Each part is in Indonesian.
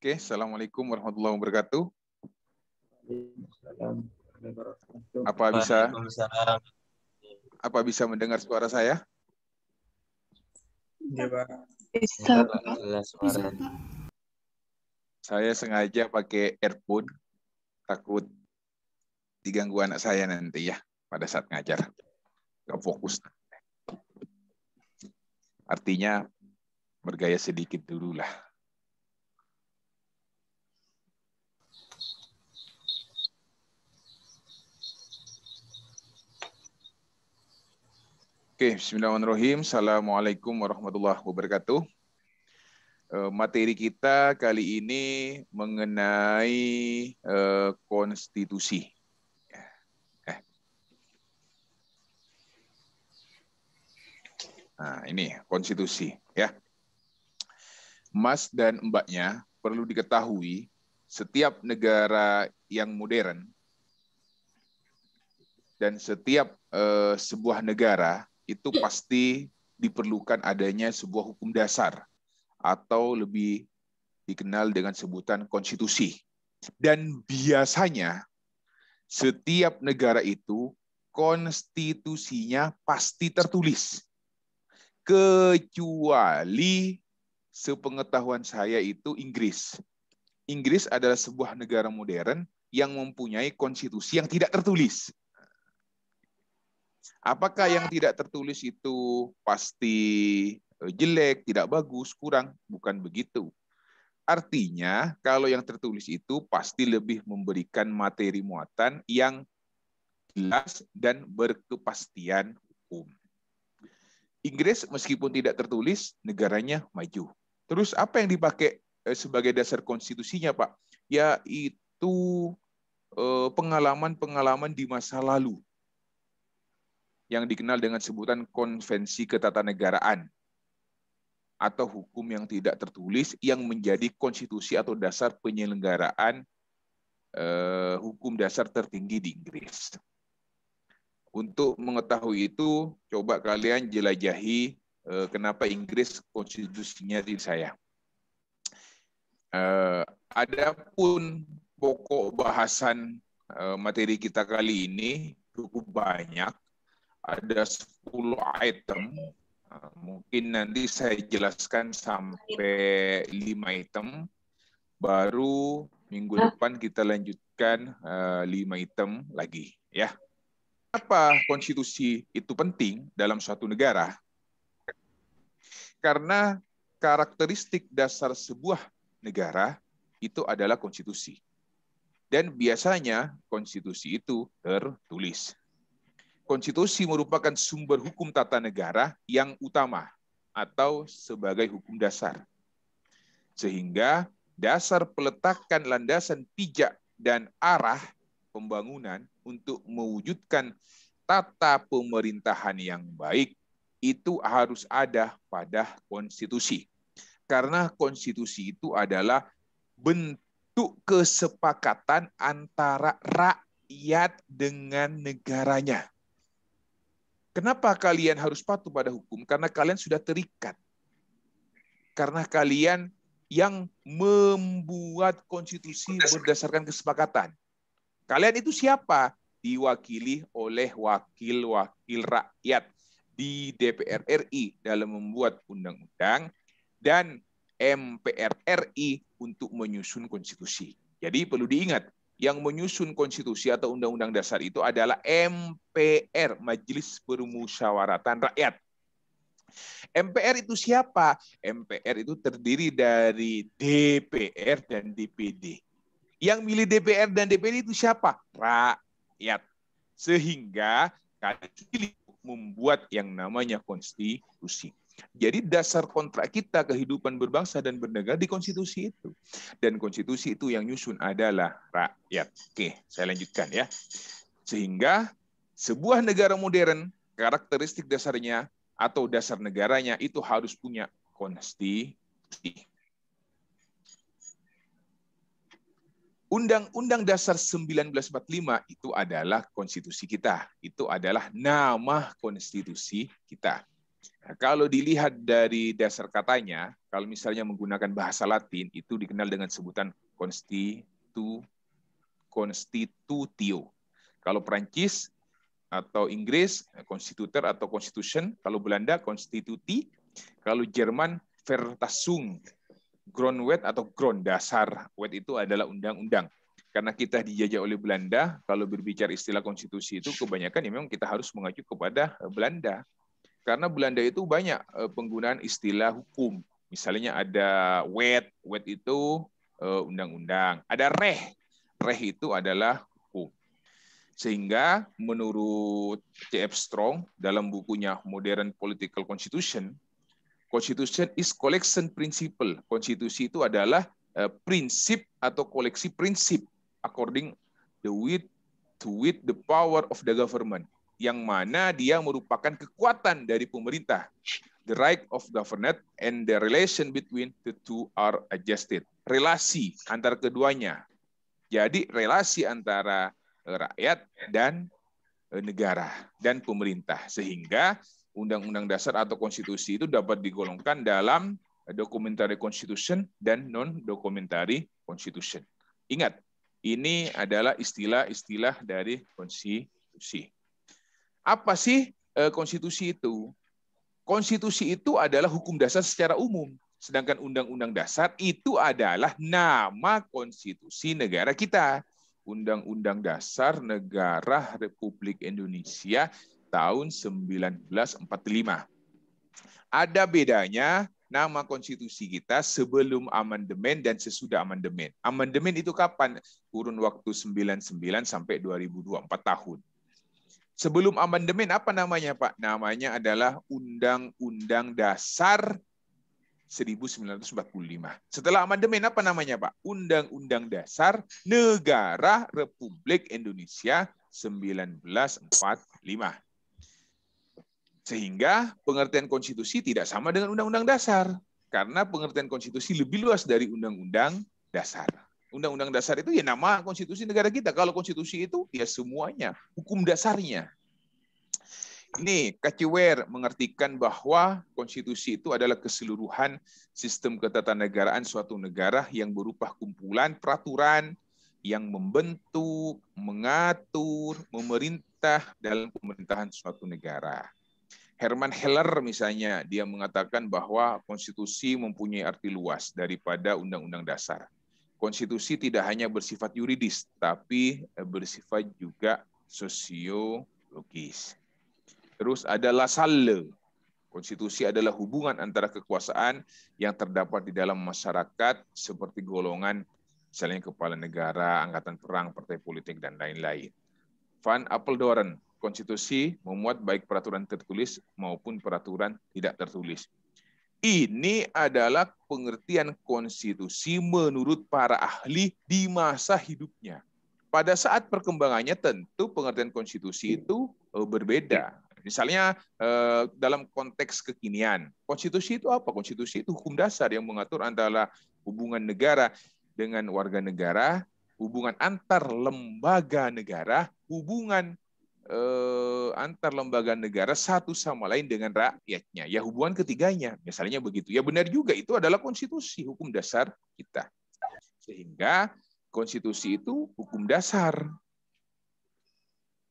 Oke, Assalamualaikum warahmatullahi wabarakatuh. Apa bisa mendengar suara saya? Iya, Pak. Bisa, Pak. Bisa, Pak. Saya sengaja pakai earphone, takut diganggu anak saya nanti ya pada saat ngajar. Nggak fokus. Artinya bergaya sedikit dulu lah. Oke, bismillahirrahmanirrahim. Assalamualaikum warahmatullahi wabarakatuh. Materi kita kali ini mengenai konstitusi. Nah, ini konstitusi ya. Mas dan Mbaknya perlu diketahui setiap negara yang modern dan setiap sebuah negara itu pasti diperlukan adanya sebuah hukum dasar atau lebih dikenal dengan sebutan konstitusi. Dan biasanya setiap negara itu konstitusinya pasti tertulis. Kecuali sepengetahuan saya itu Inggris. Inggris adalah sebuah negara modern yang mempunyai konstitusi yang tidak tertulis. Apakah yang tidak tertulis itu pasti jelek, tidak bagus, kurang? Bukan begitu. Artinya, kalau yang tertulis itu pasti lebih memberikan materi muatan yang jelas dan berkepastian hukum. Inggris meskipun tidak tertulis, negaranya maju. Terus apa yang dipakai sebagai dasar konstitusinya, Pak? Yaitu pengalaman-pengalaman di masa lalu yang dikenal dengan sebutan konvensi ketatanegaraan atau hukum yang tidak tertulis yang menjadi konstitusi atau dasar penyelenggaraan hukum dasar tertinggi di Inggris. Untuk mengetahui itu, coba kalian jelajahi kenapa Inggris konstitusinya di saya. Adapun pokok bahasan materi kita kali ini cukup banyak. Ada 10 item, mungkin nanti saya jelaskan sampai 5 item, baru minggu depan kita lanjutkan 5 item lagi. Ya. Kenapa konstitusi itu penting dalam suatu negara? Karena karakteristik dasar sebuah negara itu adalah konstitusi. Dan biasanya konstitusi itu tertulis. Konstitusi merupakan sumber hukum tata negara yang utama atau sebagai hukum dasar. Sehingga dasar peletakan landasan pijak dan arah pembangunan untuk mewujudkan tata pemerintahan yang baik itu harus ada pada konstitusi. Karena konstitusi itu adalah bentuk kesepakatan antara rakyat dengan negaranya. Kenapa kalian harus patuh pada hukum? Karena kalian sudah terikat. Karena kalian yang membuat konstitusi berdasarkan kesepakatan. Kalian itu siapa? Diwakili oleh wakil-wakil rakyat di DPR RI dalam membuat undang-undang dan MPR RI untuk menyusun konstitusi. Jadi perlu diingat, yang menyusun konstitusi atau undang-undang dasar itu adalah MPR, Majelis Permusyawaratan Rakyat. MPR itu siapa? MPR itu terdiri dari DPR dan DPD. Yang milih DPR dan DPD itu siapa? Rakyat. Sehingga kalian pilih membuat yang namanya konstitusi. Jadi dasar kontrak kita kehidupan berbangsa dan bernegara di konstitusi itu. Dan konstitusi itu yang nyusun adalah rakyat. Oke, saya lanjutkan ya. Sehingga sebuah negara modern, karakteristik dasarnya atau dasar negaranya itu harus punya konstitusi. Undang-Undang Dasar 1945 itu adalah konstitusi kita. Itu adalah nama konstitusi kita. Nah, kalau dilihat dari dasar katanya, kalau misalnya menggunakan bahasa Latin, itu dikenal dengan sebutan constitutio. Kalau Perancis atau Inggris, constitutor atau constitution. Kalau Belanda, constituti. Kalau Jerman, Verfassung. Grondwet atau Grond, dasar. Wet itu adalah undang-undang. Karena kita dijajah oleh Belanda, kalau berbicara istilah konstitusi itu kebanyakan ya memang kita harus mengacu kepada Belanda. Karena Belanda itu banyak penggunaan istilah hukum. Misalnya ada wet itu undang-undang. Ada reh itu adalah hukum. Sehingga menurut C.F. Strong dalam bukunya Modern Political Constitution, Constitution is collection principle. Konstitusi itu adalah prinsip atau koleksi prinsip according with the power of the government, yang mana dia merupakan kekuatan dari pemerintah. The right of government and the relation between the two are adjusted. Relasi antara keduanya. Jadi relasi antara rakyat dan negara dan pemerintah, sehingga Undang-Undang Dasar atau konstitusi itu dapat digolongkan dalam documentary constitution dan non-documentary constitution. Ingat, ini adalah istilah-istilah dari konstitusi. Apa sih konstitusi itu? Konstitusi itu adalah hukum dasar secara umum, sedangkan Undang-Undang Dasar itu adalah nama konstitusi negara kita. Undang-Undang Dasar Negara Republik Indonesia tahun 1945. Ada bedanya nama konstitusi kita sebelum amandemen dan sesudah amandemen. Amandemen itu kapan? Kurun waktu 99 sampai 2024 tahun. Sebelum amandemen apa namanya, Pak? Namanya adalah Undang-Undang Dasar 1945. Setelah amandemen apa namanya, Pak? Undang-Undang Dasar Negara Republik Indonesia 1945. Sehingga pengertian konstitusi tidak sama dengan undang-undang dasar. Karena pengertian konstitusi lebih luas dari undang-undang dasar. Undang-undang dasar itu ya nama konstitusi negara kita. Kalau konstitusi itu ya semuanya, hukum dasarnya. Ini Kaciwer mengartikan bahwa konstitusi itu adalah keseluruhan sistem ketatanegaraan suatu negara yang berupa kumpulan peraturan yang membentuk, mengatur, memerintah dalam pemerintahan suatu negara. Herman Heller misalnya, dia mengatakan bahwa konstitusi mempunyai arti luas daripada undang-undang dasar. Konstitusi tidak hanya bersifat yuridis, tapi bersifat juga sosiologis. Terus ada Lassalle. Konstitusi adalah hubungan antara kekuasaan yang terdapat di dalam masyarakat seperti golongan, misalnya kepala negara, angkatan perang, partai politik, dan lain-lain. Van Apeldoorn. Konstitusi memuat baik peraturan tertulis maupun peraturan tidak tertulis. Ini adalah pengertian konstitusi menurut para ahli di masa hidupnya. Pada saat perkembangannya tentu pengertian konstitusi itu berbeda. Misalnya dalam konteks kekinian, konstitusi itu apa? Konstitusi itu hukum dasar yang mengatur antara hubungan negara dengan warga negara, hubungan antar lembaga negara, hubungan antar lembaga negara satu sama lain dengan rakyatnya. Ya hubungan ketiganya, misalnya begitu. Ya benar juga, itu adalah konstitusi, hukum dasar kita. Sehingga konstitusi itu hukum dasar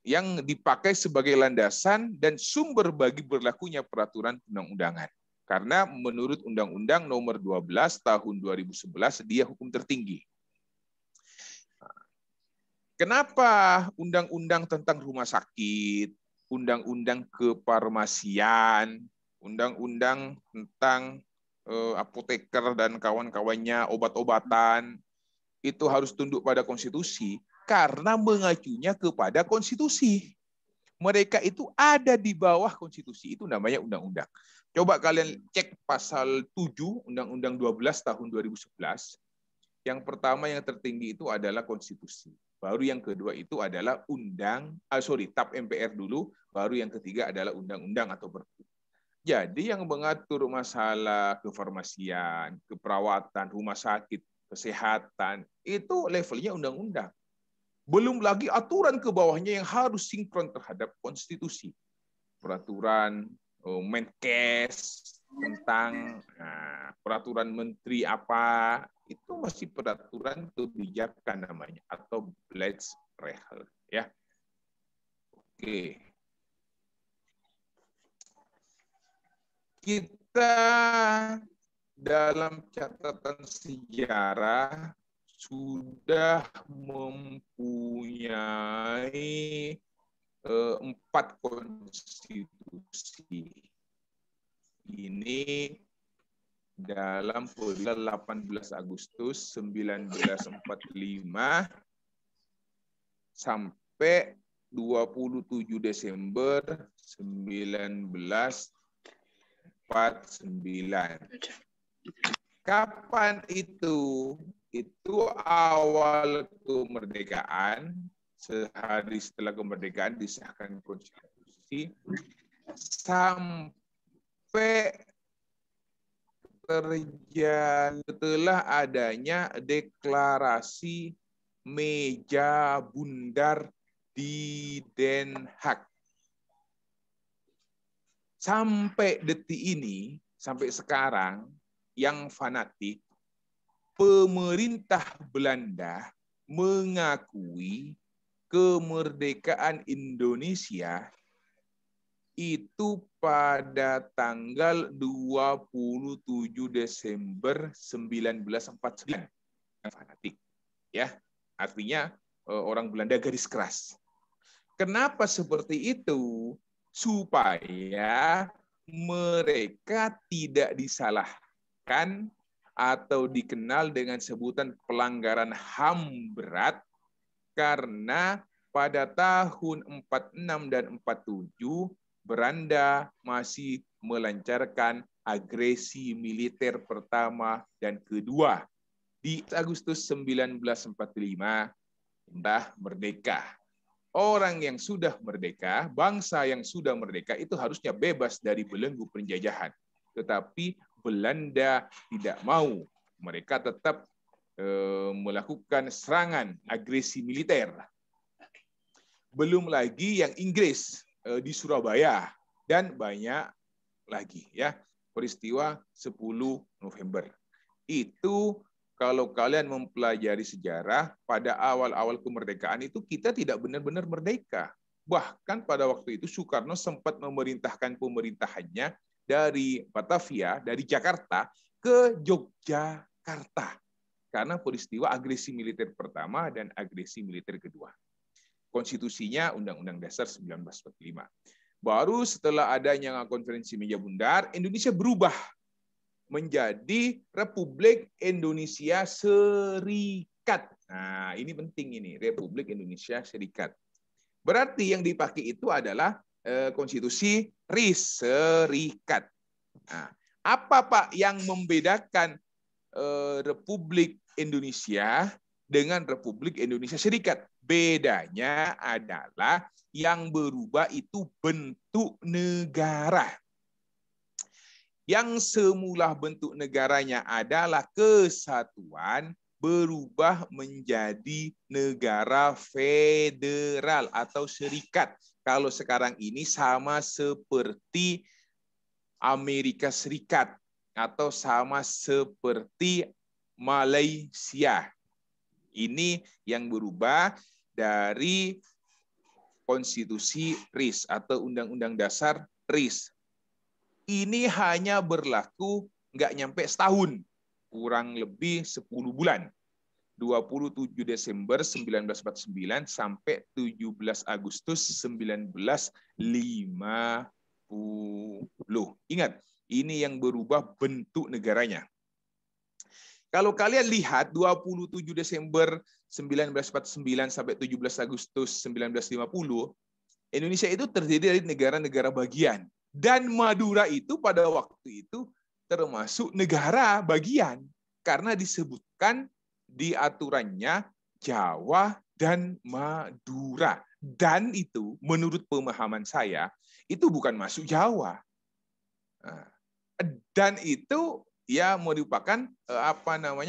yang dipakai sebagai landasan dan sumber bagi berlakunya peraturan undang-undangan. Karena menurut Undang-Undang Nomor 12 Tahun 2011, dia hukum tertinggi. Kenapa undang-undang tentang rumah sakit, undang-undang kefarmasian, undang-undang tentang apoteker dan kawan-kawannya, obat-obatan, itu harus tunduk pada konstitusi? Karena mengacunya kepada konstitusi. Mereka itu ada di bawah konstitusi, itu namanya undang-undang. Coba kalian cek pasal 7 Undang-Undang 12 tahun 2011. Yang pertama yang tertinggi itu adalah konstitusi. Baru yang kedua itu adalah TAP MPR dulu, baru yang ketiga adalah undang-undang atau perpu. Jadi yang mengatur masalah kefarmasian, keperawatan, rumah sakit, kesehatan, itu levelnya undang-undang. Belum lagi aturan ke bawahnya yang harus sinkron terhadap konstitusi. Peraturan Menkes tentang peraturan menteri apa, itu masih peraturan kebijakan namanya, atau Belegsregel, ya. Oke. Kita dalam catatan sejarah sudah mempunyai 4 konstitusi. Ini dalam bulan 18 Agustus 1945 sampai 27 Desember 1949. Kapan itu? Itu awal kemerdekaan, sehari setelah kemerdekaan disahkan konstitusi, sampai terjadi setelah adanya deklarasi meja bundar di Den Haag. Sampai detik ini, sampai sekarang, yang fanatik, pemerintah Belanda mengakui kemerdekaan Indonesia itu pada tanggal 27 Desember 1949. Fanatik, ya. Artinya orang Belanda garis keras. Kenapa seperti itu? Supaya mereka tidak disalahkan atau dikenal dengan sebutan pelanggaran HAM berat, karena pada tahun 46 dan 47 Belanda masih melancarkan agresi militer pertama dan kedua. Di Agustus 1945 sudah merdeka. Orang yang sudah merdeka, bangsa yang sudah merdeka itu harusnya bebas dari belenggu penjajahan. Tetapi Belanda tidak mau. Mereka tetap melakukan serangan agresi militer. Belum lagi yang Inggris di Surabaya, dan banyak lagi, ya. Peristiwa 10 November. Itu kalau kalian mempelajari sejarah, pada awal-awal kemerdekaan itu kita tidak benar-benar merdeka. Bahkan pada waktu itu Soekarno sempat memerintahkan pemerintahannya dari Batavia, dari Jakarta ke Yogyakarta. Karena peristiwa agresi militer pertama dan agresi militer kedua. Konstitusinya Undang-Undang Dasar 1945. Baru setelah adanya konferensi meja bundar, Indonesia berubah menjadi Republik Indonesia Serikat. Nah, ini penting ini, Republik Indonesia Serikat. Berarti yang dipakai itu adalah konstitusi RIS, Serikat. Nah, apa Pak yang membedakan Republik Indonesia dengan Republik Indonesia Serikat? Bedanya adalah yang berubah itu bentuk negara. Yang semula bentuk negaranya adalah kesatuan, berubah menjadi negara federal atau serikat. Kalau sekarang ini sama seperti Amerika Serikat atau sama seperti Malaysia. Ini yang berubah dari konstitusi RIS atau Undang-Undang Dasar RIS. Ini hanya berlaku nggak nyampe setahun, kurang lebih 10 bulan. 27 Desember 1949 sampai 17 Agustus 1950. Ingat, ini yang berubah bentuk negaranya. Kalau kalian lihat 27 Desember 1949 sampai 17 Agustus 1950, Indonesia itu terdiri dari negara-negara bagian. Dan Madura itu pada waktu itu termasuk negara bagian. Karena disebutkan di aturannya Jawa dan Madura. Dan itu menurut pemahaman saya, itu bukan masuk Jawa. Dan itu ya merupakan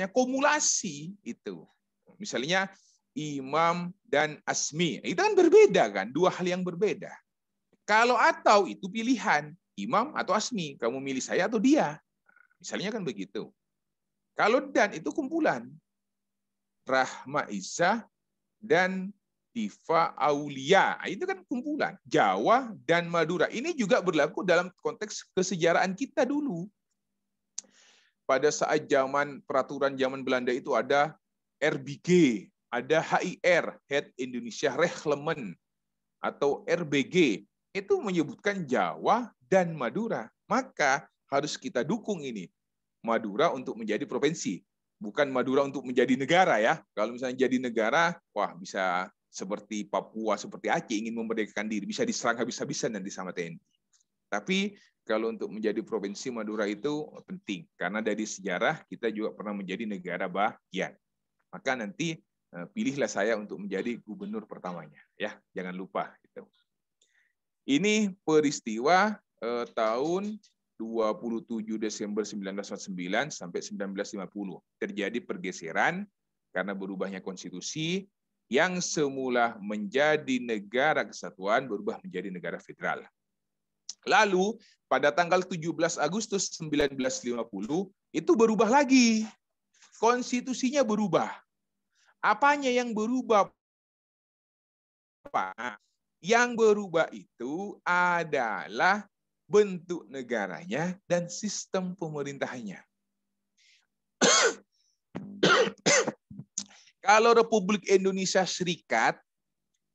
kumulasi itu. Misalnya Imam dan Asmi, itu kan berbeda kan, dua hal yang berbeda. Kalau atau itu pilihan, Imam atau Asmi, kamu milih saya atau dia. Misalnya kan begitu. Kalau dan itu kumpulan. Rahma Isa dan Diva Aulia. Itu kan kumpulan. Jawa dan Madura. Ini juga berlaku dalam konteks kesejarahan kita dulu. Pada saat peraturan zaman Belanda itu ada RBG, ada HIR, Head Indonesia Reglement, atau RBG. Itu menyebutkan Jawa dan Madura. Maka harus kita dukung ini. Madura untuk menjadi provinsi. Bukan Madura untuk menjadi negara ya. Kalau misalnya jadi negara, wah bisa seperti Papua, seperti Aceh ingin memerdekakan diri, bisa diserang habis-habisan nanti sama TNI. Tapi kalau untuk menjadi provinsi Madura itu penting karena dari sejarah kita juga pernah menjadi negara bagian. Maka nanti pilihlah saya untuk menjadi gubernur pertamanya, ya jangan lupa. Gitu. Ini peristiwa tahun 27 Desember 1949 sampai 1950. Terjadi pergeseran karena berubahnya konstitusi yang semula menjadi negara kesatuan berubah menjadi negara federal. Lalu pada tanggal 17 Agustus 1950 itu berubah lagi. Konstitusinya berubah. Apanya yang berubah? Yang berubah itu adalah bentuk negaranya dan sistem pemerintahannya. Kalau Republik Indonesia Serikat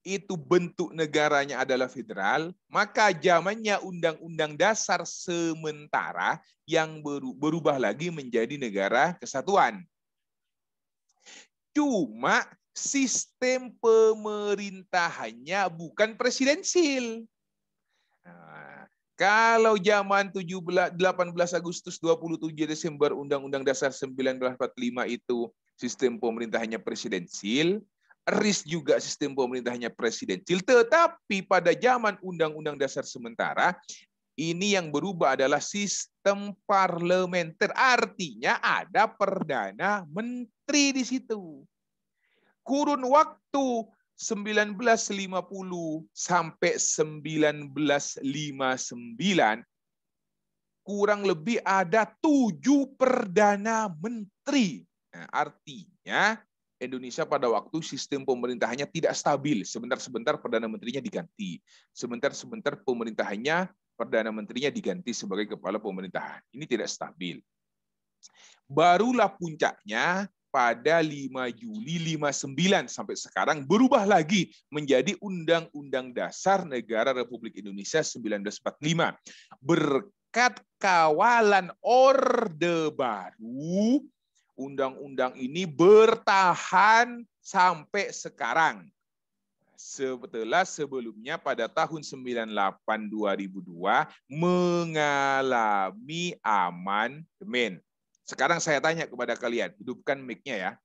itu bentuk negaranya adalah federal, maka zamannya Undang-Undang Dasar sementara yang berubah lagi menjadi negara kesatuan. Cuma sistem pemerintahannya bukan presidensil. Nah, kalau zaman 18 Agustus 27 Desember Undang-Undang Dasar 1945 itu sistem pemerintahannya presidensil, RIS juga sistem pemerintahannya presidensil, tetapi pada zaman Undang-Undang Dasar sementara, ini yang berubah adalah sistem parlementer. Artinya ada Perdana Menteri di situ. Kurun waktu 1950 sampai 1959 kurang lebih ada 7 Perdana Menteri. Nah, artinya Indonesia pada waktu sistem pemerintahannya tidak stabil. Sebentar-sebentar Perdana Menterinya diganti. Sebentar-sebentar pemerintahannya Perdana Menterinya diganti sebagai kepala pemerintahan. Ini tidak stabil. Barulah puncaknya pada 5 Juli 59 sampai sekarang berubah lagi menjadi Undang-Undang Dasar Negara Republik Indonesia 1945. Berkat kawalan Orde Baru, undang-undang ini bertahan sampai sekarang. Setelah sebelumnya pada tahun 98-2002 mengalami amandemen. Sekarang saya tanya kepada kalian, hidupkan mic-nya ya.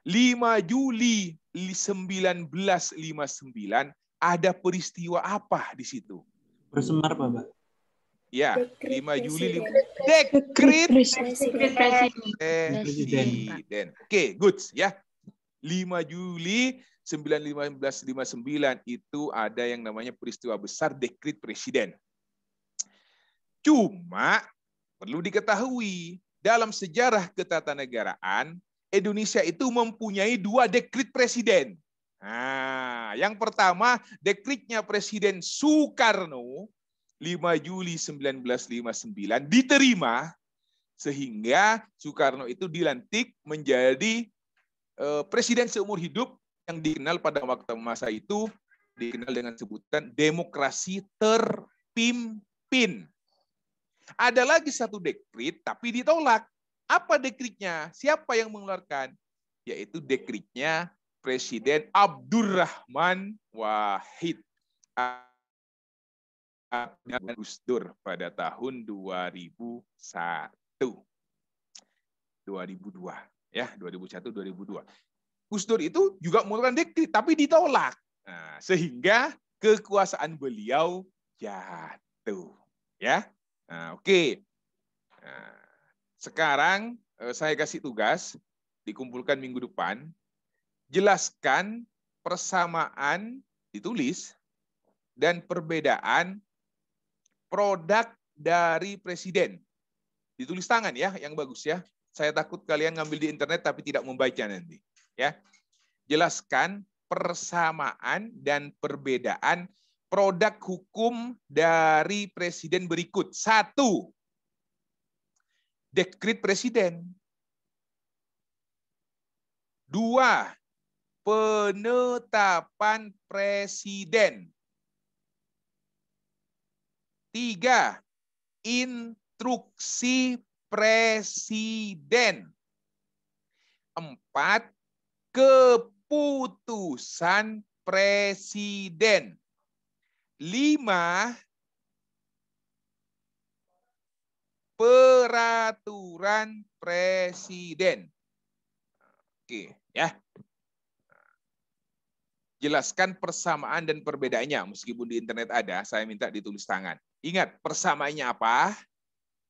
5 Juli 1959 ada peristiwa apa di situ? Bersemar, Bapak. Ya, Dekret 5 Juli Dekret Presiden. Oke, good ya. 5 Juli 1959 itu ada yang namanya peristiwa besar Dekret Presiden. Cuma perlu diketahui dalam sejarah ketatanegaraan Indonesia itu mempunyai 2 dekret presiden. Nah, yang pertama dekretnya Presiden Soekarno 5 Juli 1959 diterima sehingga Soekarno itu dilantik menjadi presiden seumur hidup yang dikenal pada waktu masa itu dikenal dengan sebutan demokrasi terpimpin. Ada lagi satu dekret tapi ditolak. Apa dekretnya? Siapa yang mengeluarkan? Yaitu dekretnya Presiden Abdurrahman Wahid Gus Dur pada tahun 2001. 2002 ya, 2001-2002. Gus Dur itu juga mengeluarkan dekret tapi ditolak. Nah, sehingga kekuasaan beliau jatuh. Ya. Nah, oke. Nah, sekarang saya kasih tugas dikumpulkan minggu depan. Jelaskan persamaan ditulis dan perbedaan produk dari Presiden. Ditulis tangan ya, yang bagus ya. Saya takut kalian ngambil di internet tapi tidak membaca nanti. Ya, jelaskan persamaan dan perbedaan produk hukum dari Presiden berikut. 1. Dekret Presiden. 2. Penetapan Presiden. 3. Instruksi Presiden. 4. Keputusan Presiden. 5. Peraturan Presiden. Oke, ya. Jelaskan persamaan dan perbedaannya. Meskipun di internet ada, saya minta ditulis tangan. Ingat, persamaannya apa?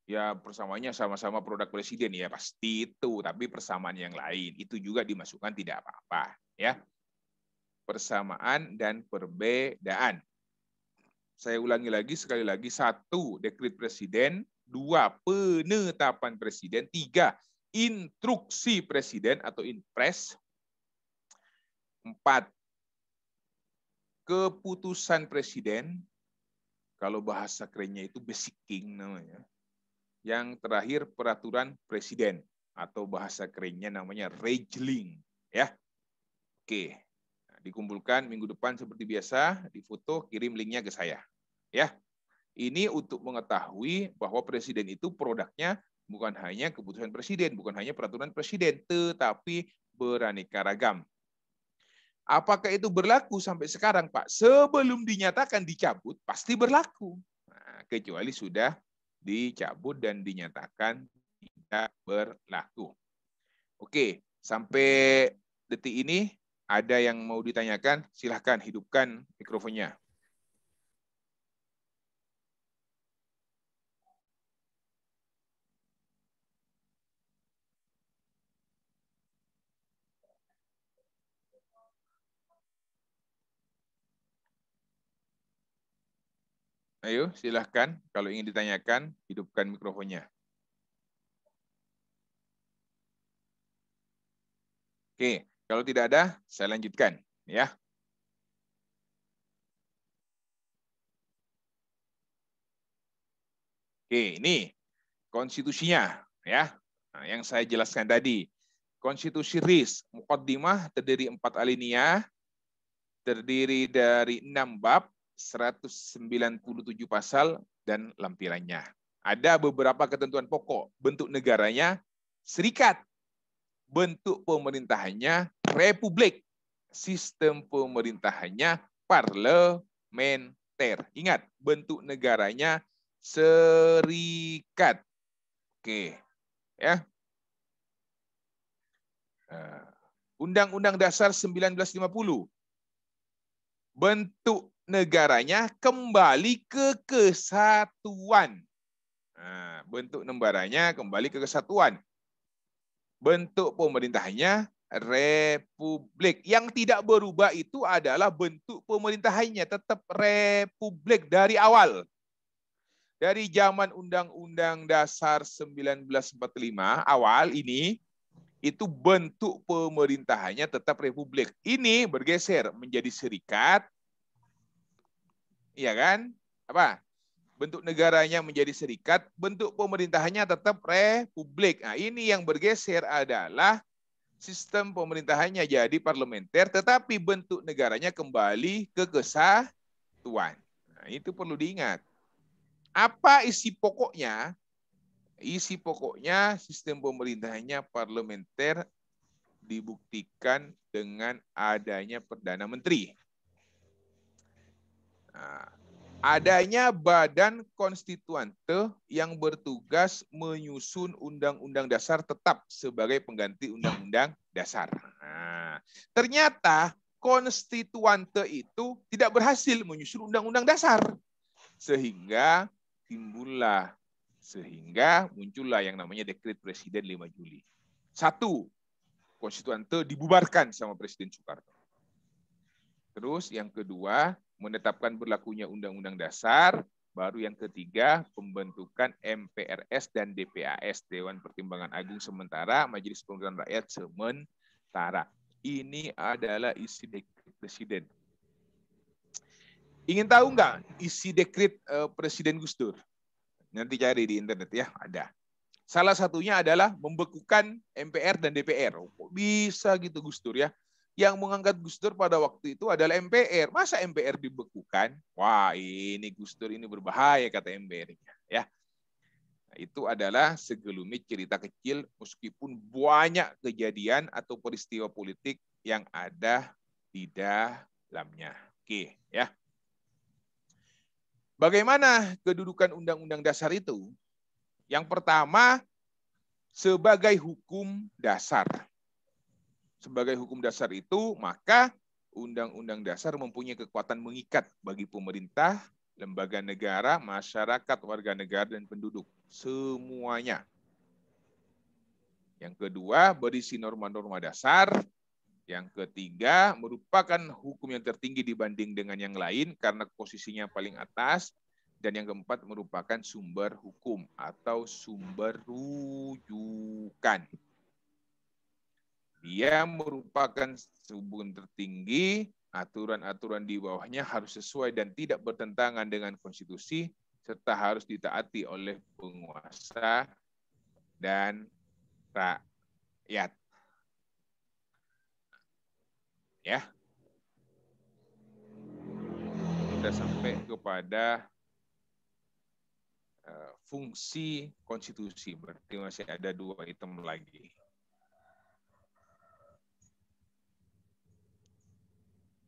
Ya, persamaannya sama-sama produk Presiden. Ya, pasti itu. Tapi persamaan yang lain. Itu juga dimasukkan tidak apa-apa. Ya. Persamaan dan perbedaan. Saya ulangi lagi, sekali lagi. 1. Dekret Presiden. 2. Penetapan Presiden. 3. Instruksi Presiden atau Inpres. 4. Keputusan Presiden. Kalau bahasa kerennya itu basicking namanya. Yang terakhir peraturan Presiden. Atau bahasa kerennya namanya regeling. Ya. Oke. Nah, dikumpulkan minggu depan seperti biasa. Difoto, kirim linknya ke saya. Ya. Ini untuk mengetahui bahwa Presiden itu produknya bukan hanya keputusan Presiden, bukan hanya peraturan Presiden, tetapi beraneka ragam. Apakah itu berlaku sampai sekarang, Pak? Sebelum dinyatakan dicabut, pasti berlaku. Nah, kecuali sudah dicabut dan dinyatakan tidak berlaku. Oke, sampai detik ini ada yang mau ditanyakan? Silahkan hidupkan mikrofonnya. Ayo, silahkan. Kalau ingin ditanyakan, hidupkan mikrofonnya. Oke, kalau tidak ada, saya lanjutkan. Ya. Oke, ini konstitusinya. Ya, nah, yang saya jelaskan tadi. Konstitusi RIS, Muqaddimah terdiri 4 alinea, terdiri dari 6 bab, 197 pasal, dan lampirannya. Ada beberapa ketentuan pokok. Bentuk negaranya serikat. Bentuk pemerintahannya republik. Sistem pemerintahannya parlementer. Ingat, bentuk negaranya serikat. Oke, ya. Undang-Undang Dasar 1950. Bentuk negaranya kembali ke kesatuan. Nah, bentuk negaranya kembali ke kesatuan. Bentuk pemerintahannya republik. Yang tidak berubah itu adalah bentuk pemerintahannya. Tetap republik dari awal. Dari zaman Undang-Undang Dasar 1945 awal ini, itu bentuk pemerintahannya tetap republik. Ini bergeser menjadi serikat. Iya kan? Apa? Bentuk negaranya menjadi serikat, bentuk pemerintahannya tetap republik. Nah, ini yang bergeser adalah sistem pemerintahannya jadi parlementer, tetapi bentuk negaranya kembali ke kesatuan. Nah, itu perlu diingat. Apa isi pokoknya? Isi pokoknya sistem pemerintahannya parlementer dibuktikan dengan adanya Perdana Menteri. Nah, adanya badan konstituante yang bertugas menyusun undang-undang dasar tetap sebagai pengganti undang-undang dasar. Nah, ternyata konstituante itu tidak berhasil menyusun undang-undang dasar. Sehingga muncullah yang namanya Dekret Presiden 5 Juli. 1. Konstituante dibubarkan sama Presiden Soekarno. Terus yang kedua, menetapkan berlakunya Undang-Undang Dasar, Baru yang ketiga, pembentukan MPRS dan DPAS, Dewan Pertimbangan Agung Sementara, Majelis Perwakilan Rakyat Sementara. Ini adalah isi dekret Presiden. Ingin tahu nggak isi dekret Presiden Gus Dur? Nanti cari di internet ya, ada. Salah satunya adalah membekukan MPR dan DPR. Oh, kok bisa gitu Gus Dur ya? Yang mengangkat Gus Dur pada waktu itu adalah MPR. Masa MPR dibekukan? Wah, ini Gus Dur ini berbahaya kata MPR-nya. Ya. Nah, itu adalah segelumit cerita kecil meskipun banyak kejadian atau peristiwa politik yang ada di dalamnya. Oke, ya. Bagaimana kedudukan Undang-Undang Dasar itu? Yang pertama, sebagai hukum dasar. Sebagai hukum dasar itu, maka Undang-Undang Dasar mempunyai kekuatan mengikat bagi pemerintah, lembaga negara, masyarakat, warga negara, dan penduduk. Semuanya. Yang kedua, berisi norma-norma dasar. Yang ketiga, merupakan hukum yang tertinggi dibanding dengan yang lain karena posisinya paling atas. Dan yang keempat, merupakan sumber hukum atau sumber rujukan. Dia merupakan hukum tertinggi, aturan-aturan di bawahnya harus sesuai dan tidak bertentangan dengan konstitusi, serta harus ditaati oleh penguasa dan rakyat. Ya. Kita sampai kepada fungsi konstitusi, berarti masih ada 2 item lagi.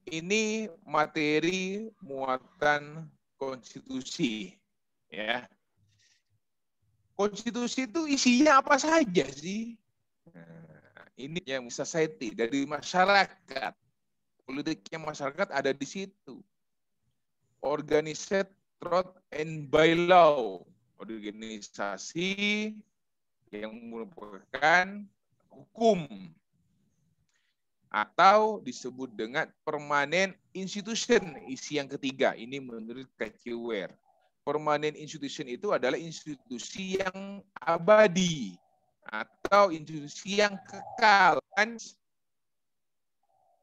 Ini materi muatan konstitusi, ya. Konstitusi itu isinya apa saja sih? Nah, ini yang society dari masyarakat. Politiknya masyarakat ada di situ. Organized through and by law. Organisasi yang merupakan hukum. Atau disebut dengan permanent institution. Isi yang ketiga. Ini menurut KCWR. Permanent institution itu adalah institusi yang abadi. Atau institusi yang kekal.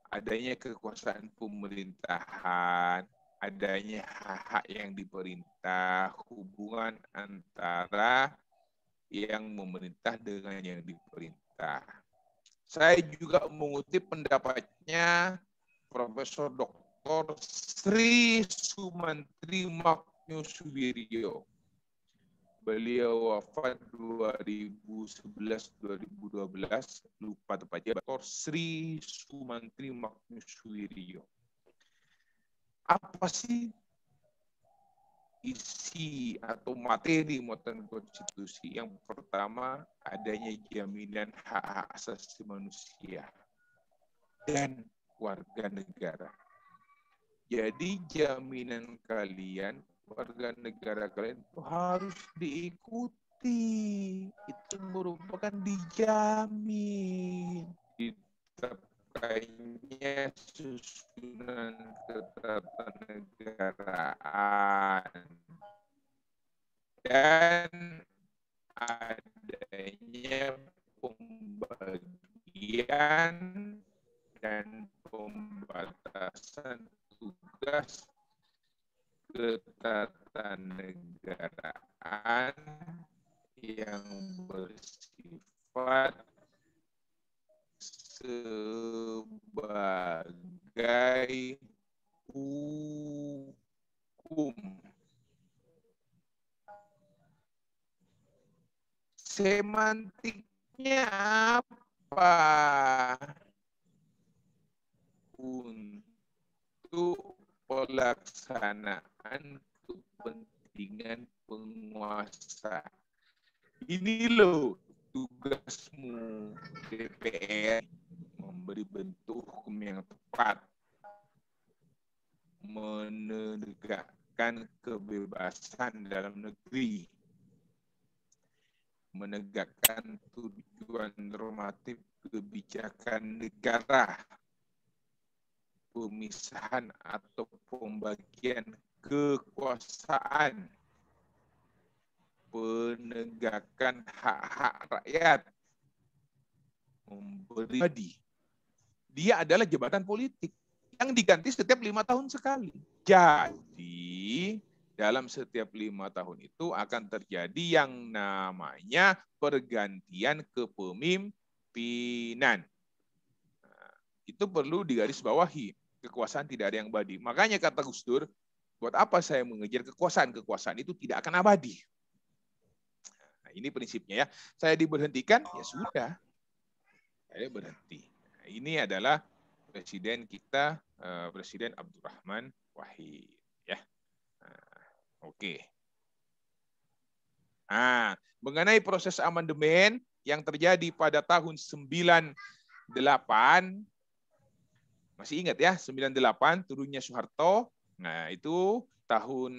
Adanya kekuasaan pemerintahan, adanya hak-hak yang diperintah, hubungan antara yang memerintah dengan yang diperintah. Saya juga mengutip pendapatnya Profesor Dr. Sri Sumantri Magnosuwiryo. Beliau wafat 2011-2012, lupa tepatnya, Dr. Sri Sumantri Magnosuwiryo. Apa sih isi atau materi muatan konstitusi? Yang pertama, adanya jaminan hak asasi manusia dan warga negara. Jadi jaminan kalian, warga negara kalian itu harus diikuti. Itu merupakan dijamin. Ditetapkannya susunan ketatanegaraan dan adanya pembagian dan pembatasan tugas ketatanegaraan yang bersifat sebagai hukum. Semantiknya apa? Untuk pelaksanaan kepentingan penguasa. Ini loh tugasmu DPR, memberi bentuk hukum yang tepat, menegakkan kebebasan dalam negeri, menegakkan tujuan normatif kebijakan negara, pemisahan atau pembagian kekuasaan penegakan hak-hak rakyat, memberi. Dia adalah jabatan politik yang diganti setiap 5 tahun sekali. Jadi dalam setiap 5 tahun itu akan terjadi yang namanya pergantian kepemimpinan. Nah, itu perlu digarisbawahi. Kekuasaan tidak ada yang abadi. Makanya kata Gus Dur, buat apa saya mengejar kekuasaan? Kekuasaan itu tidak akan abadi. Nah, ini prinsipnya ya. Saya diberhentikan, ya sudah. Saya berhenti. Nah, ini adalah presiden kita, Presiden Abdurrahman Wahid. Ya. Nah, oke. Nah, mengenai proses amandemen yang terjadi pada tahun 98, masih ingat ya, 98 turunnya Soeharto. Nah, itu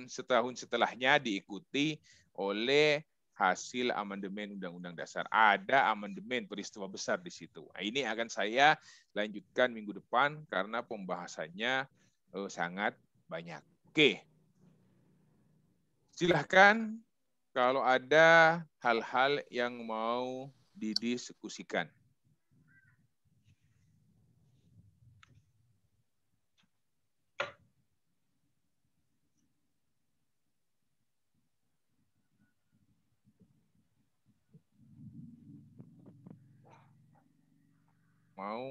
setahun setelahnya diikuti oleh hasil amandemen Undang-Undang Dasar. Ada amandemen peristiwa besar di situ. Nah, ini akan saya lanjutkan minggu depan karena pembahasannya sangat banyak. Oke. Silahkan kalau ada hal-hal yang mau didiskusikan. Mau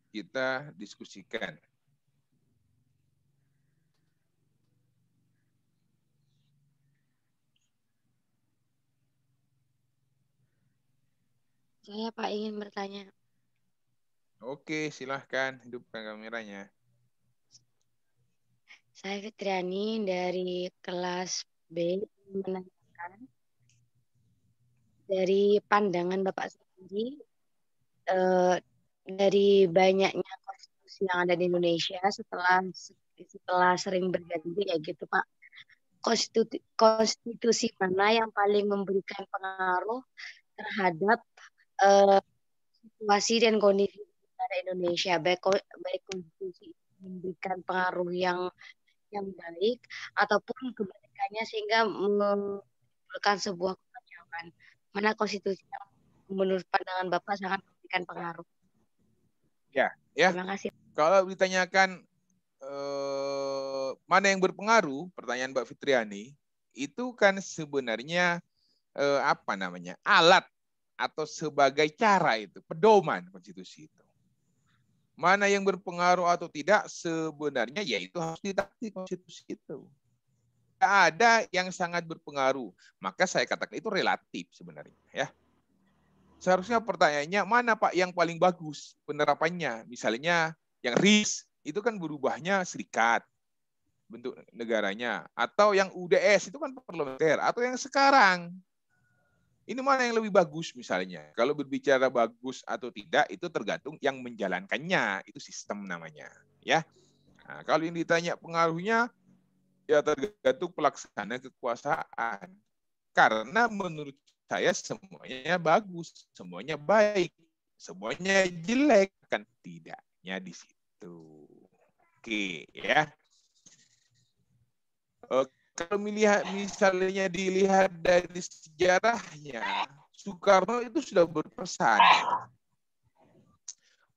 kita diskusikan. Saya Pak ingin bertanya. Oke, silahkan hidupkan kameranya. Saya Fitriani dari kelas B menanyakan dari pandangan Bapak sendiri dari banyaknya konstitusi yang ada di Indonesia setelah sering berganti ya gitu Pak. Konstitusi mana yang paling memberikan pengaruh terhadap situasi dan kondisi negara Indonesia, baik konstitusi memberikan pengaruh yang baik ataupun kebalikannya sehingga menimbulkan sebuah kekacauan. Mana konstitusi yang menurut pandangan Bapak sangat memberikan pengaruh? Ya. Terima kasih. Kalau ditanyakan mana yang berpengaruh, pertanyaan Mbak Fitriani, itu kan sebenarnya alat atau sebagai cara itu, pedoman konstitusi itu. Mana yang berpengaruh atau tidak sebenarnya yaitu harus ditaati konstitusi itu. Tidak ada yang sangat berpengaruh. Maka saya katakan itu relatif sebenarnya ya. Seharusnya pertanyaannya mana Pak yang paling bagus penerapannya? Misalnya yang RIS itu kan berubahnya serikat bentuk negaranya, atau yang UDS itu kan parlementer, atau yang sekarang. Ini mana yang lebih bagus misalnya? Kalau berbicara bagus atau tidak itu tergantung yang menjalankannya, itu sistem namanya, ya. Nah, kalau yang ditanya pengaruhnya ya tergantung pelaksana kekuasaan. Karena menurut saya semuanya bagus, semuanya baik, semuanya jelek, kan tidaknya di situ. Oke, ya. Kalau misalnya dilihat dari sejarahnya, Soekarno itu sudah berpesan.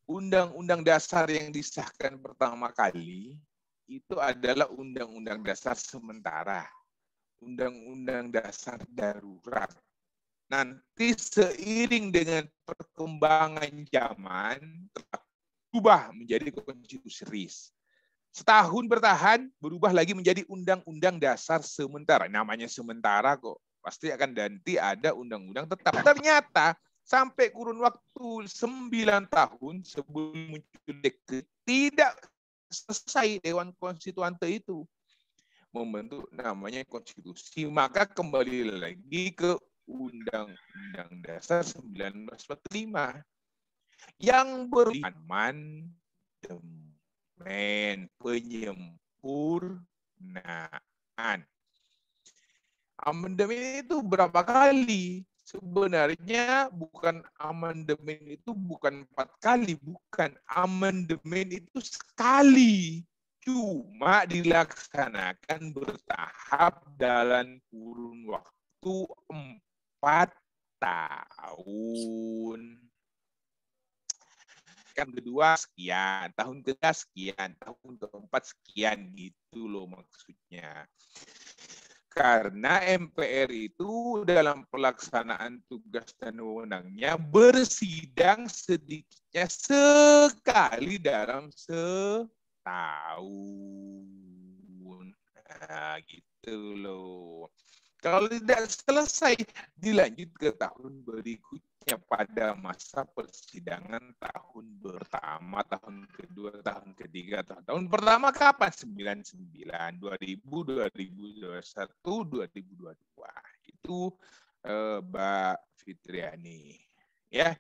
Undang-undang dasar yang disahkan pertama kali itu adalah undang-undang dasar sementara. Undang-undang dasar darurat. Nanti seiring dengan perkembangan zaman berubah menjadi konstitusi RIS. Setahun bertahan, berubah lagi menjadi undang-undang dasar sementara. Namanya sementara kok. Pasti akan nanti ada undang-undang tetap. Ternyata sampai kurun waktu 9 tahun sebelum muncul dekret, tidak selesai Dewan Konstituante itu membentuk namanya konstitusi. Maka kembali lagi ke Undang-Undang Dasar 1945 yang beramandemen, penyempurnaan. Amandemen itu berapa kali? Sebenarnya bukan amandemen itu bukan 4 kali, bukan. Amandemen itu sekali. Cuma dilaksanakan bertahap dalam kurun waktu waktu 4 tahun. Kan kedua sekian, tahun ketiga sekian, tahun keempat sekian gitu loh maksudnya. Karena MPR itu dalam pelaksanaan tugas dan wewenangnya bersidang sedikitnya sekali dalam setahun. Nah, gitu loh. Kalau tidak selesai, dilanjut ke tahun berikutnya pada masa persidangan tahun pertama, tahun kedua, tahun ketiga. Tahun pertama kapan? 99, 2000, 2021, 2022. Itu Mbak Fitriani. Ya.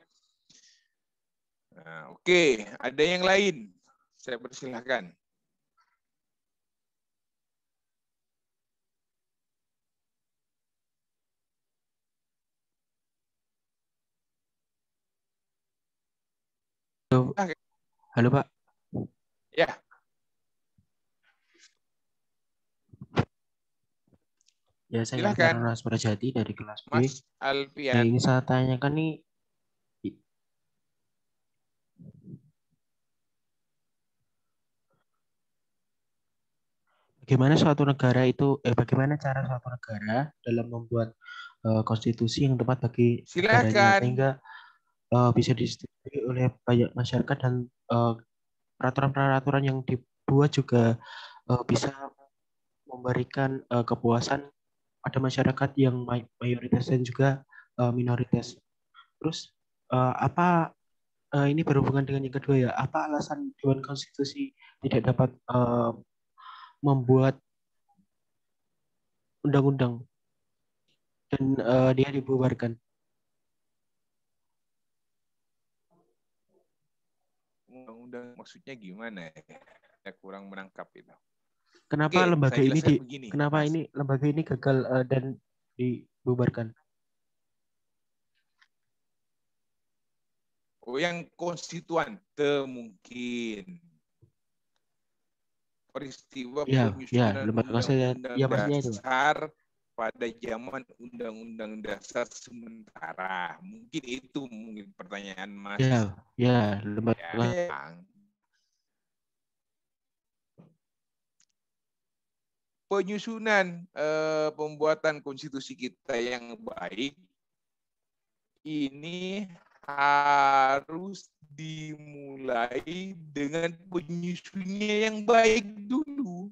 Nah, oke, ada yang lain? Saya persilahkan. Halo Pak. Ya. Ya, saya Silakan. Arnas Prajati dari kelas B. Mas Alfian. Yang ingin saya tanyakan nih, bagaimana cara suatu negara dalam membuat konstitusi yang tepat bagi negaranya, sehingga bisa disetujui oleh banyak masyarakat dan peraturan-peraturan yang dibuat juga bisa memberikan kepuasan pada masyarakat yang mayoritas dan juga minoritas. Terus ini berhubungan dengan yang kedua ya, apa alasan Dewan Konstitusi tidak dapat membuat undang-undang dan dia dibubarkan? Undang-undang maksudnya gimana ya? Saya kurang menangkap itu. Kenapa lembaga Mas. lembaga ini gagal dan dibubarkan? Oh, yang konstituante mungkin. Peristiwa penyusunan undang-undang dasar pada zaman undang-undang dasar sementara. Mungkin itu pertanyaan Mas. Ya, lembaga. Penyusunan pembuatan konstitusi kita yang baik ini harus dimulai dengan penyusunnya yang baik dulu.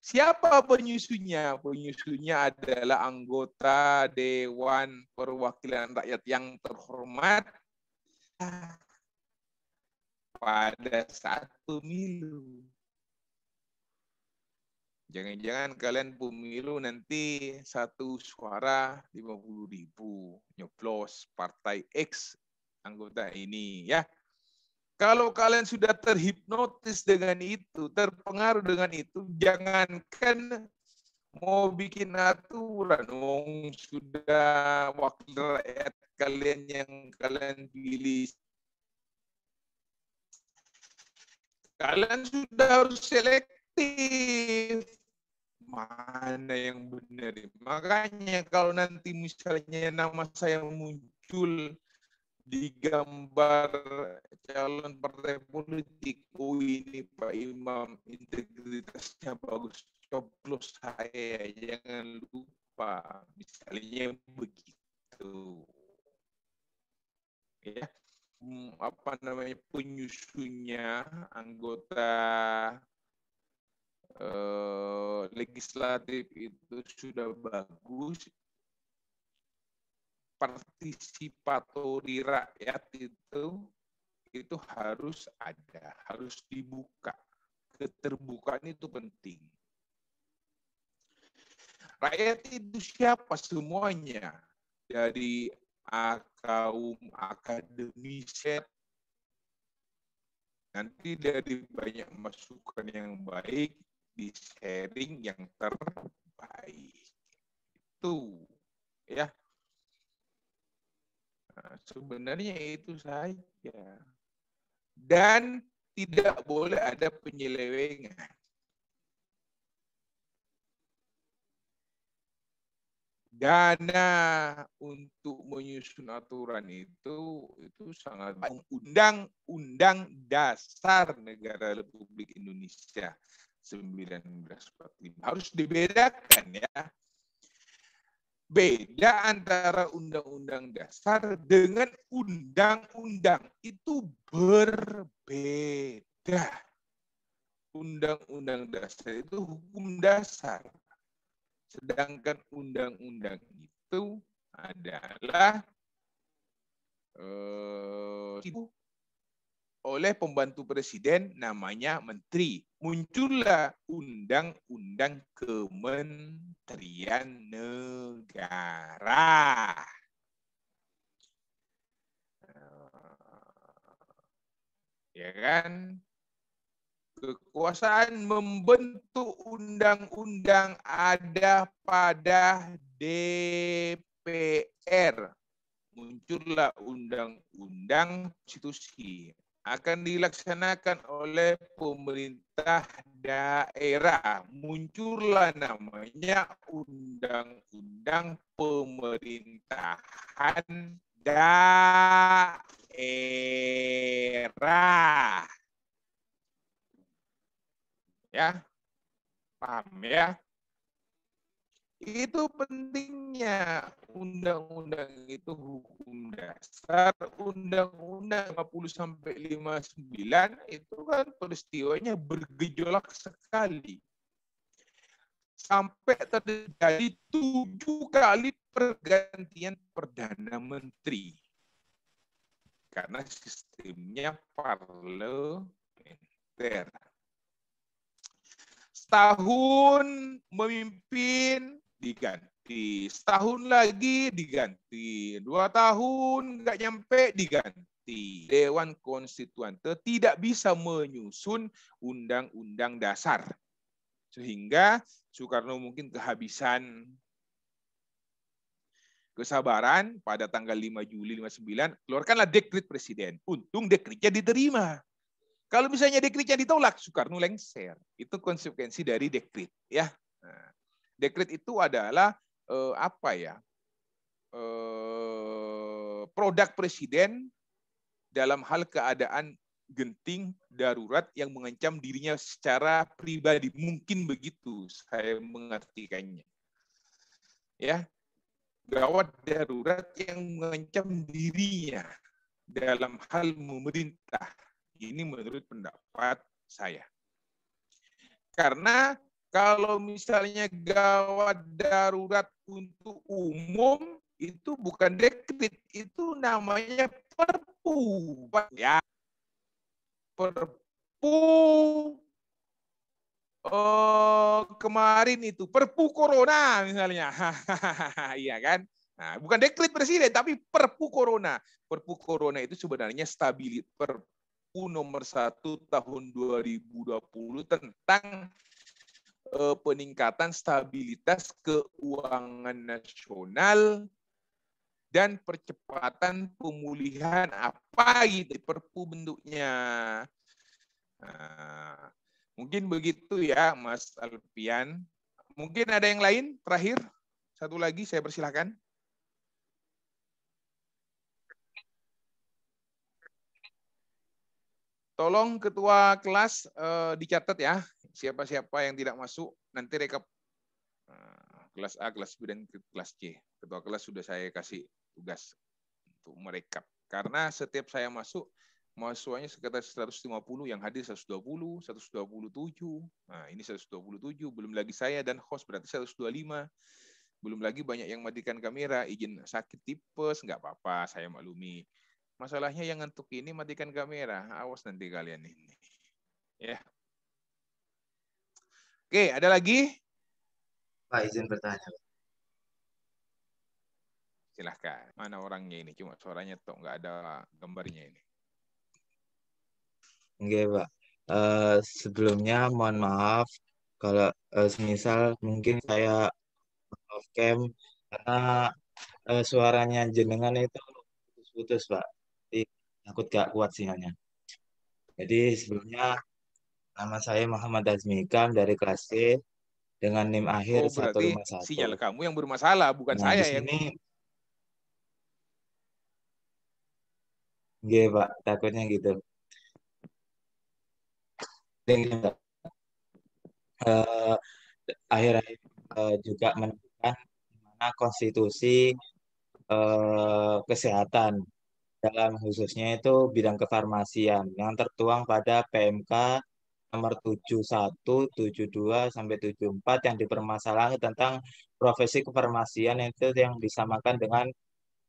Siapa penyusunnya? Penyusunnya adalah anggota Dewan Perwakilan Rakyat yang terhormat pada saat pemilu. Jangan-jangan kalian pemilu nanti satu suara 50.000 nyoblos partai X anggota ini ya. Kalau kalian sudah terhipnotis dengan itu, terpengaruh dengan itu, jangankan mau bikin aturan, sudah wakil rakyat kalian yang kalian pilih. Kalian sudah harus selektif. Mana yang benar? Makanya kalau nanti misalnya nama saya muncul di gambar calon partai politik, oh ini Pak Imam integritasnya bagus, coblos saya, jangan lupa, misalnya begitu. Ya, penyusunnya anggota legislatif itu sudah bagus, partisipatori rakyat itu harus ada, harus dibuka. Keterbukaan itu penting. Rakyat itu siapa? Semuanya. Dari kaum akademisi, nanti dari banyak masukan yang baik, di-sharing yang terbaik. Itu ya. Nah, sebenarnya itu saja. Dan tidak boleh ada penyelewengan. dana untuk menyusun aturan itu sangat Undang-Undang Dasar Negara Republik Indonesia 1945. Harus dibedakan ya. Beda antara undang-undang dasar dengan undang-undang. Itu berbeda. Undang-undang dasar itu hukum dasar. Sedangkan undang-undang itu adalah oleh pembantu presiden namanya menteri. Muncullah undang-undang kementerian negara. Ya kan? Kekuasaan membentuk undang-undang ada pada DPR. Muncullah undang-undang konstitusi. Akan dilaksanakan oleh pemerintah daerah. Muncullah namanya undang-undang pemerintahan daerah. Ya, paham ya? Itu pentingnya undang-undang itu hukum dasar. Undang-undang 50 sampai 59 itu kan peristiwanya bergejolak sekali. Sampai terjadi 7 kali pergantian Perdana Menteri. Karena sistemnya parlementer. Setahun memimpin diganti, setahun lagi diganti, 2 tahun nggak nyampe diganti. Dewan Konstituante tidak bisa menyusun undang-undang dasar. Sehingga Soekarno mungkin kehabisan kesabaran pada tanggal 5 Juli 59, keluarkanlah dekret presiden. Untung dekretnya diterima. Kalau misalnya dekretnya ditolak, Soekarno lengser. Itu konsekuensi dari dekret. Ya. Nah, dekret itu adalah produk presiden dalam hal keadaan genting, darurat yang mengancam dirinya secara pribadi. Mungkin begitu saya mengartikannya. Ya, gawat darurat yang mengancam dirinya dalam hal memerintah. Ini menurut pendapat saya. Karena kalau misalnya gawat darurat untuk umum, itu bukan dekret, itu namanya perpu. Ya, perpu kemarin itu, perpu corona misalnya. Iya kan? Nah, bukan dekret presiden, tapi perpu corona. Perpu corona itu sebenarnya Perpu nomor 1 tahun 2020 tentang peningkatan stabilitas keuangan nasional dan percepatan pemulihan apa gitu perpu bentuknya. Nah, mungkin begitu ya Mas Alfian. Mungkin ada yang lain terakhir? Satu lagi saya persilahkan. Tolong ketua kelas dicatat ya, siapa-siapa yang tidak masuk, nanti rekap kelas A, kelas B, dan kelas C. Ketua kelas sudah saya kasih tugas untuk merekap. Karena setiap saya masuk, mahasiswanya sekitar 150, yang hadir 120, 127. Nah, ini 127, belum lagi saya dan host berarti 125. Belum lagi banyak yang matikan kamera, izin sakit tipes, nggak apa-apa, saya maklumi. Masalahnya yang ngantuk ini matikan kamera. Awas nanti kalian ini. Ya. Oke, ada lagi? Pak, izin bertanya. Silahkan. Mana orangnya ini? Cuma suaranya tok, nggak ada gambarnya ini. Oke, Pak. Sebelumnya mohon maaf kalau semisal mungkin saya off cam karena suaranya jenengan itu putus-putus, Pak. Jadi takut gak kuat sinyalnya. Jadi sebelumnya nama saya Muhammad Azmi Ikam dari kelas C dengan NIM akhir Oh, berarti 151. sinyal kamu yang bermasalah, bukan Nah, saya di yang. sini nggih, Pak, takutnya gitu. Dan gini, Pak, eh, akhir-akhir juga menemukan di mana konstitusi kesehatan dalam khususnya itu bidang kefarmasian yang tertuang pada PMK nomor 71, 72 sampai 74 yang dipermasalahkan tentang profesi kefarmasian itu yang disamakan dengan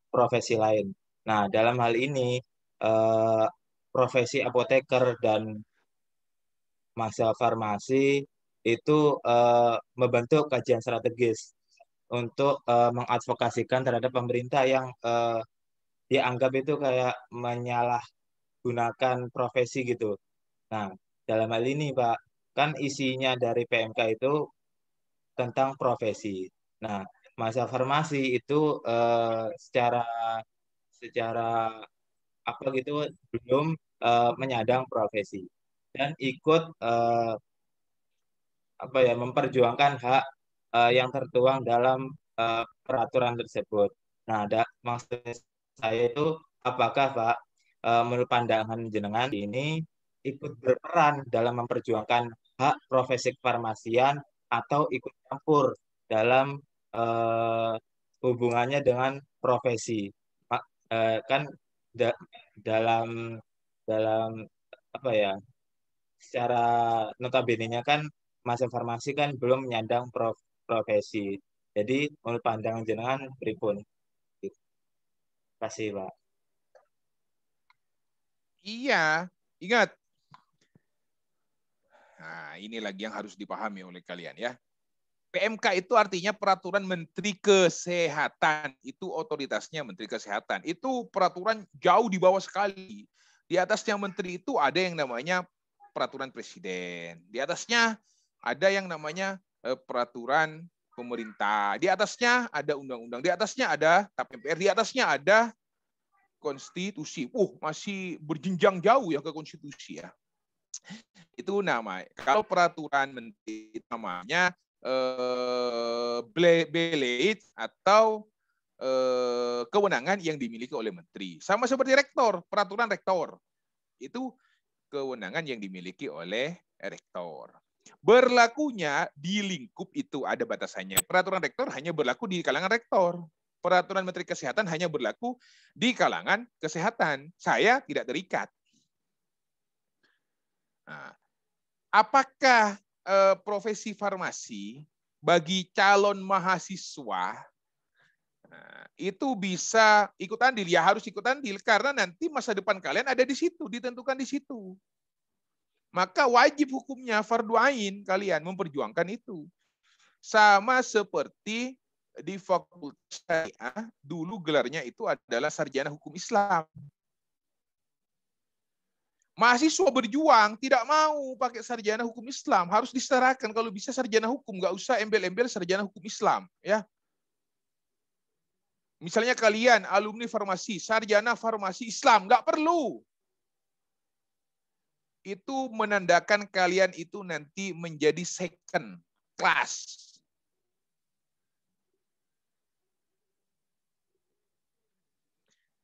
profesi lain. Nah, dalam hal ini eh, profesi apoteker dan mahasiswa farmasi itu membentuk kajian strategis untuk mengadvokasikan terhadap pemerintah yang dianggap itu kayak menyalahgunakan profesi gitu. Nah, dalam hal ini Pak, kan isinya dari PMK itu tentang profesi. Nah, masa farmasi itu secara secara apa gitu belum menyandang profesi dan ikut apa ya memperjuangkan hak yang tertuang dalam peraturan tersebut. Nah, maksud saya itu apakah Pak menurut pandangan jenengan ini ikut berperan dalam memperjuangkan hak profesi kefarmasian atau ikut campur dalam eh, hubungannya dengan profesi? Kan da- dalam dalam apa ya secara notabene-nya kan masa farmasi kan belum menyandang profesi. Jadi menurut pandangan jenengan pripun? Terima kasih, Pak. Iya, ingat. Nah, ini lagi yang harus dipahami oleh kalian ya. PMK itu artinya peraturan Menteri Kesehatan. Itu otoritasnya Menteri Kesehatan. Itu peraturan jauh di bawah sekali. Di atasnya Menteri itu ada yang namanya peraturan Presiden. Di atasnya ada yang namanya peraturan pemerintah. Di atasnya ada undang-undang. Di atasnya ada TAP MPR. Di atasnya ada konstitusi. Masih berjenjang jauh ya ke konstitusi ya. Itu nama. Kalau peraturan menteri namanya belet atau kewenangan yang dimiliki oleh menteri. Sama seperti rektor, peraturan rektor. Itu kewenangan yang dimiliki oleh rektor. Berlakunya di lingkup itu ada batasannya. Peraturan rektor hanya berlaku di kalangan rektor. Peraturan Menteri Kesehatan hanya berlaku di kalangan kesehatan. Saya tidak terikat. Nah, apakah profesi farmasi bagi calon mahasiswa itu bisa ikut andil? Ya harus ikut andil karena nanti masa depan kalian ada di situ, ditentukan di situ. Maka wajib hukumnya fardu ain kalian memperjuangkan itu. Sama seperti di Fakultas Syariah dulu gelarnya itu adalah sarjana hukum Islam. Mahasiswa berjuang tidak mau pakai sarjana hukum Islam, harus disetarakan kalau bisa sarjana hukum, nggak usah embel-embel sarjana hukum Islam, ya. Misalnya kalian alumni farmasi, sarjana farmasi Islam, nggak perlu. Itu menandakan kalian itu nanti menjadi second class.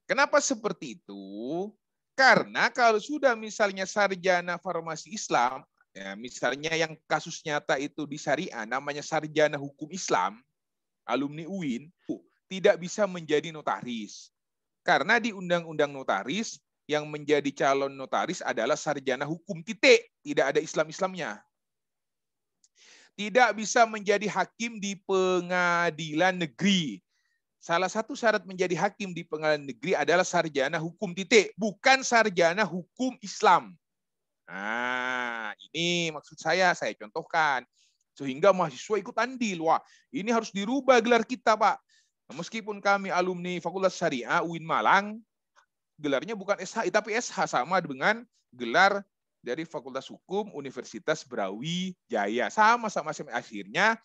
Kenapa seperti itu? Karena kalau sudah misalnya sarjana farmasi Islam, ya, misalnya yang kasus nyata itu di Syariah, namanya sarjana hukum Islam, alumni UIN, tidak bisa menjadi notaris. Karena di Undang-Undang Notaris, yang menjadi calon notaris adalah sarjana hukum titik, tidak ada Islam-Islamnya. Tidak bisa menjadi hakim di pengadilan negeri. Salah satu syarat menjadi hakim di pengadilan negeri adalah sarjana hukum titik, bukan sarjana hukum Islam. Nah, ini maksud saya contohkan. Sehingga mahasiswa ikut andil. Wah, ini harus dirubah gelar kita, Pak. Meskipun kami alumni Fakultas Syariah UIN Malang, gelarnya bukan SHI, tapi SH sama dengan gelar dari Fakultas Hukum Universitas Brawijaya. Sama-sama akhirnya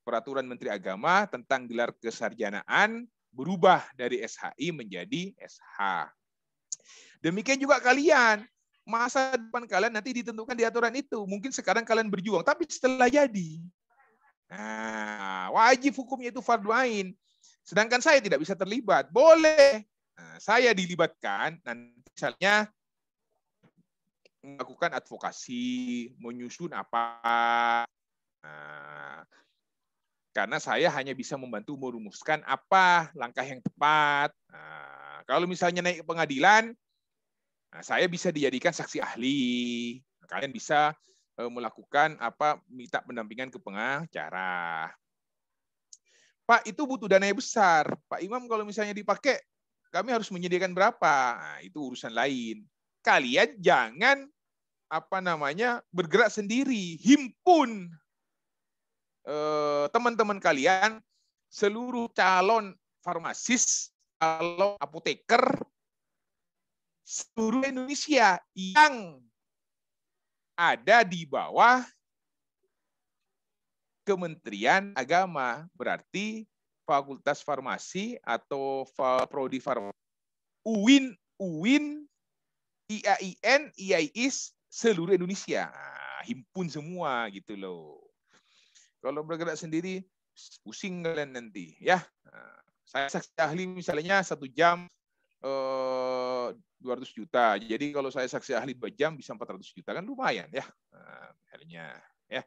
peraturan Menteri Agama tentang gelar kesarjanaan berubah dari SHI menjadi SH. Demikian juga kalian, masa depan kalian nanti ditentukan di aturan itu. Mungkin sekarang kalian berjuang, tapi setelah jadi, Nah, wajib hukumnya itu fardu ain. Sedangkan saya tidak bisa terlibat. Boleh. Nah, saya dilibatkan, nanti misalnya melakukan advokasi, menyusun apa. Nah, karena saya hanya bisa membantu merumuskan apa langkah yang tepat. Nah, kalau misalnya naik ke pengadilan, nah, saya bisa dijadikan saksi ahli. Kalian bisa melakukan apa, minta pendampingan ke pengacara. Pak, itu butuh dana yang besar. Pak Imam, kalau misalnya dipakai, kami harus menyediakan berapa? Nah, itu urusan lain. Kalian jangan bergerak sendiri. Himpun teman-teman kalian, seluruh calon farmasis, calon apoteker seluruh Indonesia yang ada di bawah Kementerian Agama, berarti Fakultas Farmasi atau Prodi Farmasi, UIN, IAIN, IAIS seluruh Indonesia. Nah, himpun semua gitu loh. Kalau bergerak sendiri pusing kalian nanti ya. Nah, saya saksi ahli misalnya 1 jam 200 juta. Jadi kalau saya saksi ahli 2 jam bisa 400 juta, kan lumayan ya. Nah, misalnya ya.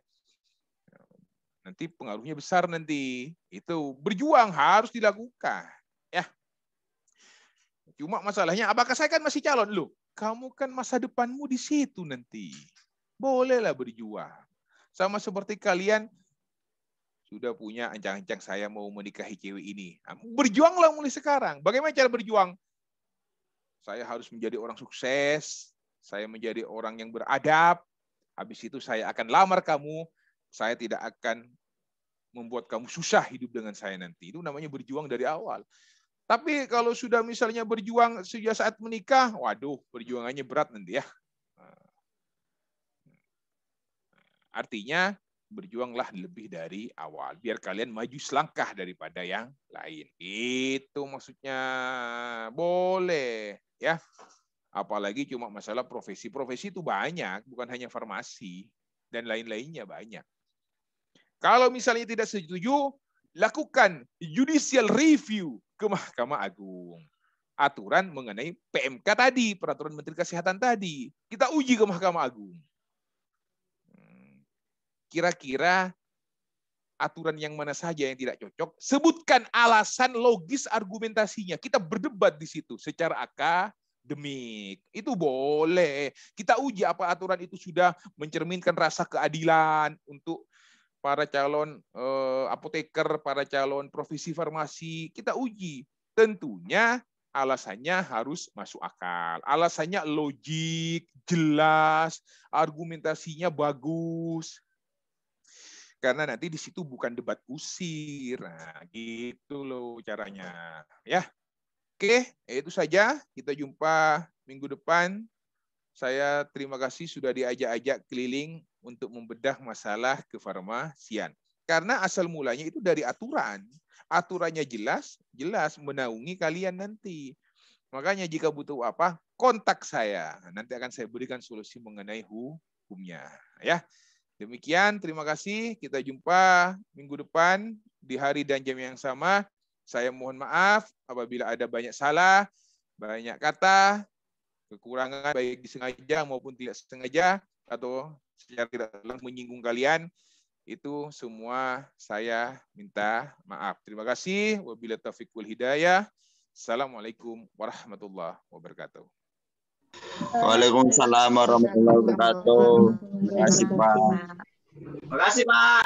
Nanti pengaruhnya besar nanti. Itu berjuang harus dilakukan ya. Cuma masalahnya, apakah saya kan masih calon? Loh, kamu kan masa depanmu di situ nanti. Bolehlah berjuang. Sama seperti kalian sudah punya ancang-ancang saya mau menikahi cewek ini. Berjuanglah mulai sekarang. Bagaimana cara berjuang? Saya harus menjadi orang sukses. Saya menjadi orang yang beradab. Habis itu saya akan lamar kamu. Saya tidak akan membuat kamu susah hidup dengan saya nanti. Itu namanya berjuang dari awal. Tapi kalau sudah misalnya berjuang sejak saat menikah, waduh, perjuangannya berat nanti ya. Artinya berjuanglah lebih dari awal, biar kalian maju selangkah daripada yang lain. Itu maksudnya. Boleh ya. Apalagi cuma masalah profesi. Profesi itu banyak, bukan hanya farmasi dan lain-lainnya banyak. Kalau misalnya tidak setuju, lakukan judicial review ke Mahkamah Agung. Aturan mengenai PMK tadi, Peraturan Menteri Kesehatan tadi. Kita uji ke Mahkamah Agung. Kira-kira aturan yang mana saja yang tidak cocok, sebutkan alasan logis argumentasinya. Kita berdebat di situ secara akademik. Itu boleh. Kita uji apa aturan itu sudah mencerminkan rasa keadilan untuk para calon apoteker, para calon profesi farmasi. Kita uji. Tentunya alasannya harus masuk akal. Alasannya logik, jelas, argumentasinya bagus. Karena nanti di situ bukan debat kusir. Nah, gitu loh caranya. Ya. Oke, itu saja. Kita jumpa minggu depan. Saya terima kasih sudah diajak-ajak keliling untuk membedah masalah kefarmasian. Karena asal mulanya itu dari aturan. Aturannya jelas, jelas menaungi kalian nanti. Makanya jika butuh apa, kontak saya. Nanti akan saya berikan solusi mengenai hukumnya. Ya. Demikian, terima kasih. Kita jumpa minggu depan di hari dan jam yang sama. Saya mohon maaf apabila ada banyak salah, banyak kata, kekurangan baik disengaja maupun tidak sengaja atau secara tidak langsung menyinggung kalian. Itu semua saya minta maaf. Terima kasih. Wabillahi taufiq wal hidayah. Assalamualaikum warahmatullahi wabarakatuh. Waalaikumsalam warahmatullahi wabarakatuh. Terima kasih, Pak. Terima kasih, Pak. Terima kasih, Pak.